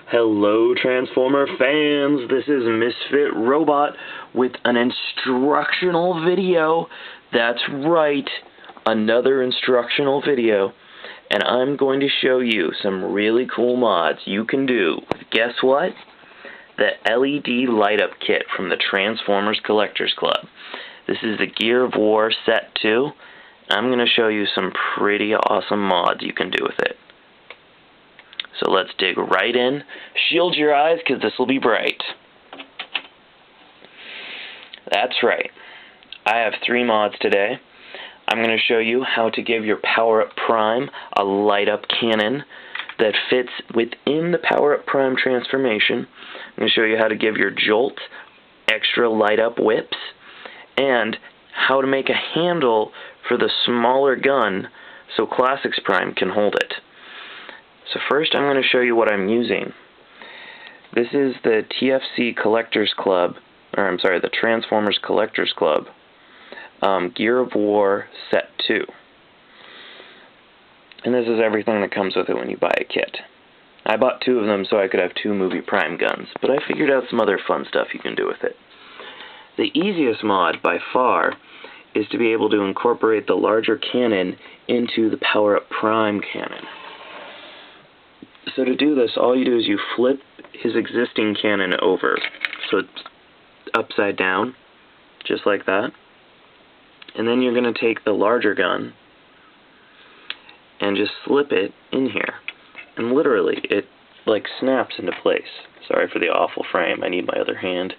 Hello Transformer fans, this is Misfit Robot with an instructional video. That's right, another instructional video. And I'm going to show you some really cool mods you can do. Guess what? The LED light up kit from the Transformers Collectors Club. This is the Gear of War Set 2. I'm going to show you some pretty awesome mods you can do with it. So let's dig right in. Shield your eyes because this will be bright. That's right. I have 3 mods today. I'm going to show you how to give your PowerUp Prime a light-up cannon that fits within the PowerUp Prime transformation. I'm going to show you how to give your Jolt extra light-up whips and how to make a handle for the smaller gun so Classics Prime can hold it. So first I'm going to show you what I'm using. This is the TFC Collectors Club, or I'm sorry, the Transformers Collectors Club Gear of War Set 2. And this is everything that comes with it when you buy a kit. I bought 2 of them so I could have 2 movie Prime guns, but I figured out some other fun stuff you can do with it. The easiest mod by far is to be able to incorporate the larger cannon into the PowerUp Prime cannon. So to do this, all you do is you flip his existing cannon over, so it's upside down, just like that. And then you're going to take the larger gun and just slip it in here. And literally, it like snaps into place. Sorry for the awful frame, I need my other hand.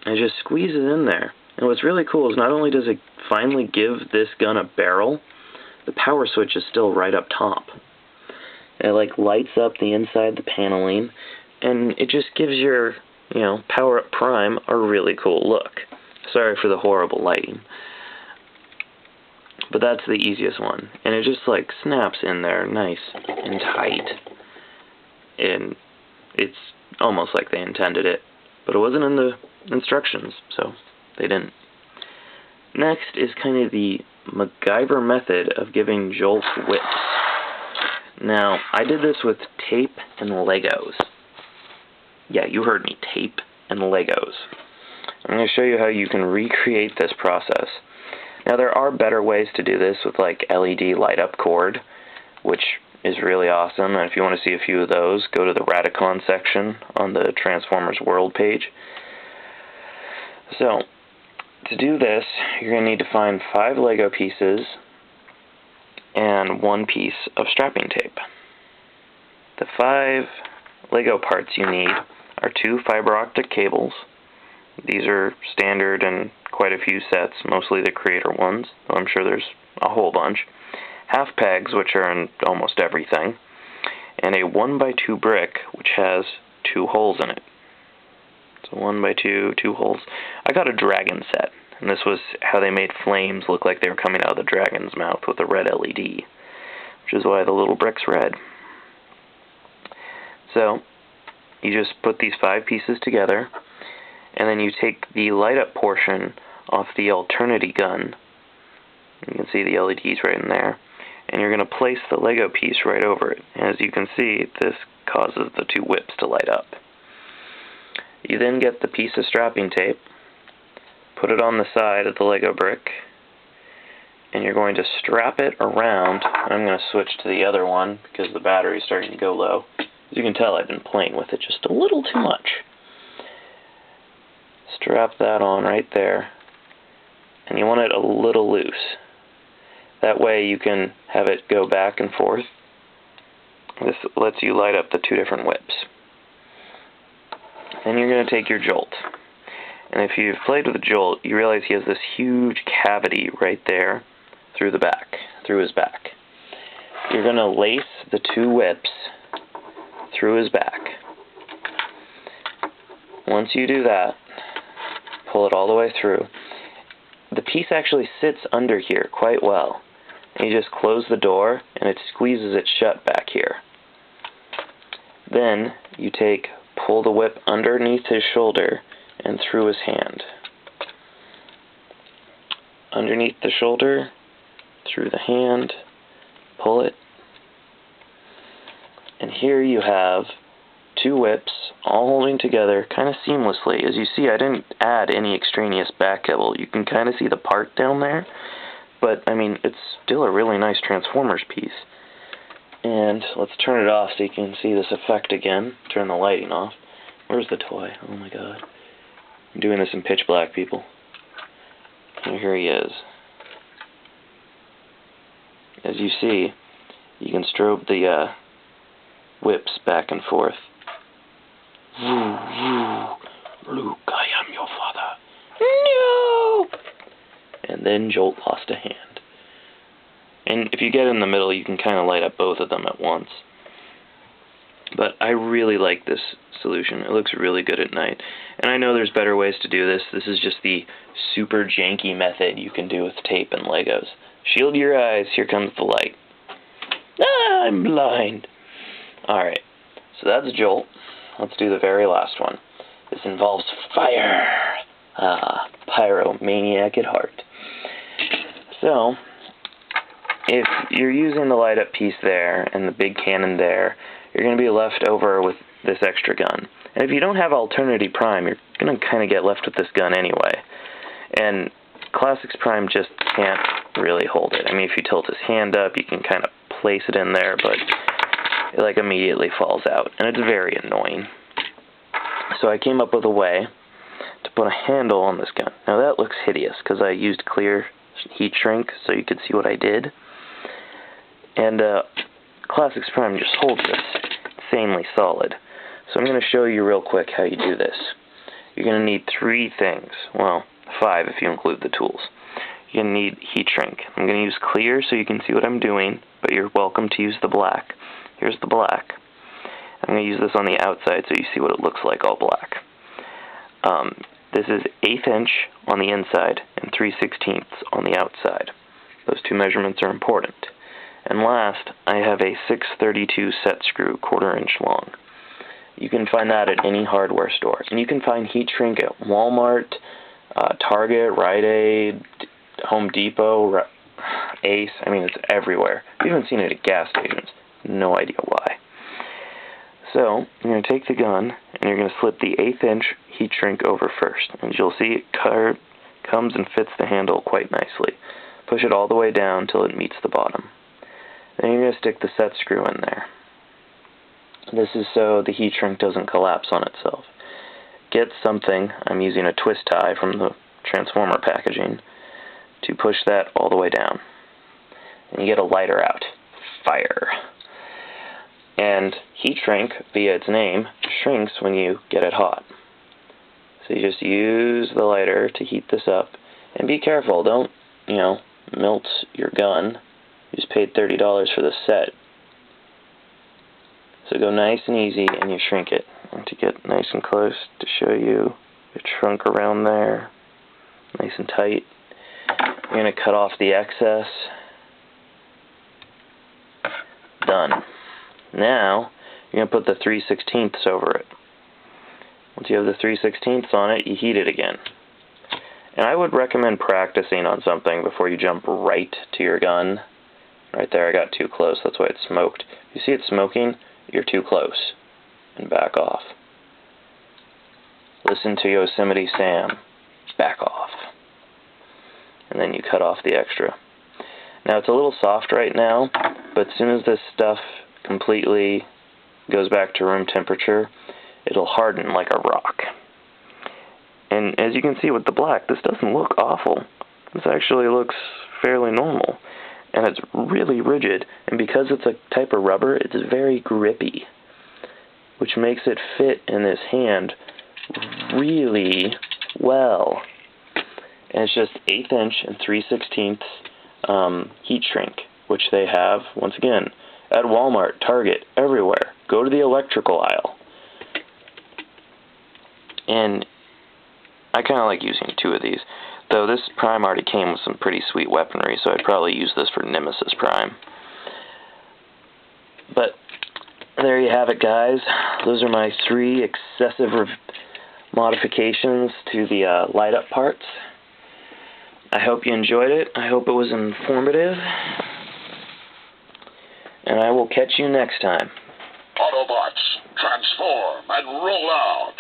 And just squeeze it in there. And what's really cool is not only does it finally give this gun a barrel, the power switch is still right up top. It like lights up the inside the paneling, and it just gives your, PowerUp Prime a really cool look. Sorry for the horrible lighting. But that's the easiest one. And it just like snaps in there nice and tight. And it's almost like they intended it. But it wasn't in the instructions, so they didn't. Next is kind of the MacGyver method of giving Jolt whips. Now, I did this with tape and Legos. Yeah, you heard me, tape and Legos. I'm going to show you how you can recreate this process. Now, there are better ways to do this with like LED light-up cord, which is really awesome. And if you want to see a few of those, go to the Radicon section on the Transformers World page. So, to do this, you're going to need to find 5 Lego pieces and 1 piece of strapping tape. The 5 Lego parts you need are 2 fiber optic cables. These are standard in quite a few sets, mostly the creator ones, though I'm sure there's a whole bunch. Half pegs, which are in almost everything, and a 1x2 brick, which has 2 holes in it. So 1x2, 2 holes. I got a dragon set. And this was how they made flames look like they were coming out of the dragon's mouth with a red LED, which is why the little brick's red. So, you just put these 5 pieces together, and then you take the light-up portion off the alternity gun. You can see the LEDs right in there. And you're going to place the Lego piece right over it. And as you can see, this causes the 2 whips to light up. You then get the piece of strapping tape, put it on the side of the Lego brick, and you're going to strap it around. I'm going to switch to the other one because the battery's starting to go low. As you can tell, I've been playing with it just a little too much. Strap that on right there, and you want it a little loose. That way you can have it go back and forth. This lets you light up the 2 different whips. Then you're going to take your Jolt. And if you've played with the Jolt, you realize he has this huge cavity right there through the back, through his back. You're going to lace the 2 whips through his back. Once you do that, pull it all the way through. The piece actually sits under here quite well. And you just close the door, and it squeezes it shut back here. Then you pull the whip underneath his shoulder and through his hand. Underneath the shoulder, through the hand, pull it, And here you have two whips all holding together kind of seamlessly. As you see, I didn't add any extraneous back cable. You can kind of see the part down there, but I mean, it's still a really nice Transformers piece. And let's turn it off so you can see this effect again. Turn the lighting off. Where's the toy? Oh my god. I'm doing this in pitch black, people. And here he is. As you see, you can strobe the whips back and forth. Luke, I am your father. No! And then Jolt lost a hand. And if you get in the middle, you can kind of light up both of them at once. But I really like this solution. It looks really good at night. And I know there's better ways to do this. This is just the super janky method you can do with tape and Legos. Shield your eyes. Here comes the light. Ah, I'm blind. Alright, so that's Jolt. Let's do the very last one. This involves fire. Ah, pyromaniac at heart. So, if you're using the light up piece there and the big cannon there, you're going to be left over with this extra gun. And if you don't have Alternative Prime, you're going to kind of get left with this gun anyway. And Classics Prime just can't really hold it. I mean, if you tilt his hand up, you can kind of place it in there, but it like immediately falls out. And it's very annoying. So I came up with a way to put a handle on this gun. Now that looks hideous because I used clear heat shrink so you could see what I did. And Classics Prime just holds this insanely solid. So I'm going to show you real quick how you do this. You're going to need 3 things. Well, 5 if you include the tools. You're going to need heat shrink. I'm going to use clear so you can see what I'm doing, but you're welcome to use the black. Here's the black. I'm going to use this on the outside so you see what it looks like all black. This is 1/8 inch on the inside and 3/16 on the outside. Those 2 measurements are important. And last, I have a 632 set screw, 1/4 inch long. You can find that at any hardware store. And you can find heat shrink at Walmart, Target, Rite Aid, Home Depot, Ace. I mean, it's everywhere. I've even seen it at gas stations. No idea why. So, you're going to take the gun, and you're going to slip the 1/8 inch heat shrink over first. And you'll see it comes and fits the handle quite nicely. Push it all the way down until it meets the bottom. Then you're going to stick the set screw in there. This is so the heat shrink doesn't collapse on itself. Get something, I'm using a twist tie from the Transformer packaging, to push that all the way down. And you get a lighter out. Fire. And heat shrink, via its name, shrinks when you get it hot. So you just use the lighter to heat this up. And be careful, don't, melt your gun. You just paid $30 for the set. So go nice and easy and you shrink it. And to get nice and close to show you, it shrunk around there. Nice and tight. You're going to cut off the excess. Done. Now, you're going to put the 3/16 over it. Once you have the 3/16 on it, you heat it again. And I would recommend practicing on something before you jump right to your gun. Right there, I got too close, that's why it smoked. If you see it smoking, you're too close. And back off. Listen to Yosemite Sam. Back off. And then you cut off the extra. Now it's a little soft right now, but as soon as this stuff completely goes back to room temperature, it'll harden like a rock. And as you can see with the black, this doesn't look awful. This actually looks fairly normal. And it's really rigid, and because it's a type of rubber, it's very grippy, which makes it fit in this hand really well. And it's just 1/8 inch and 3/16 heat shrink, which they have, once again, at Walmart, Target, everywhere. Go to the electrical aisle. And I kind of like using 2 of these. Though this Prime already came with some pretty sweet weaponry, so I'd probably use this for Nemesis Prime. But there you have it, guys. Those are my 3 excessive modifications to the light-up parts. I hope you enjoyed it. I hope it was informative. And I will catch you next time. transform and roll out.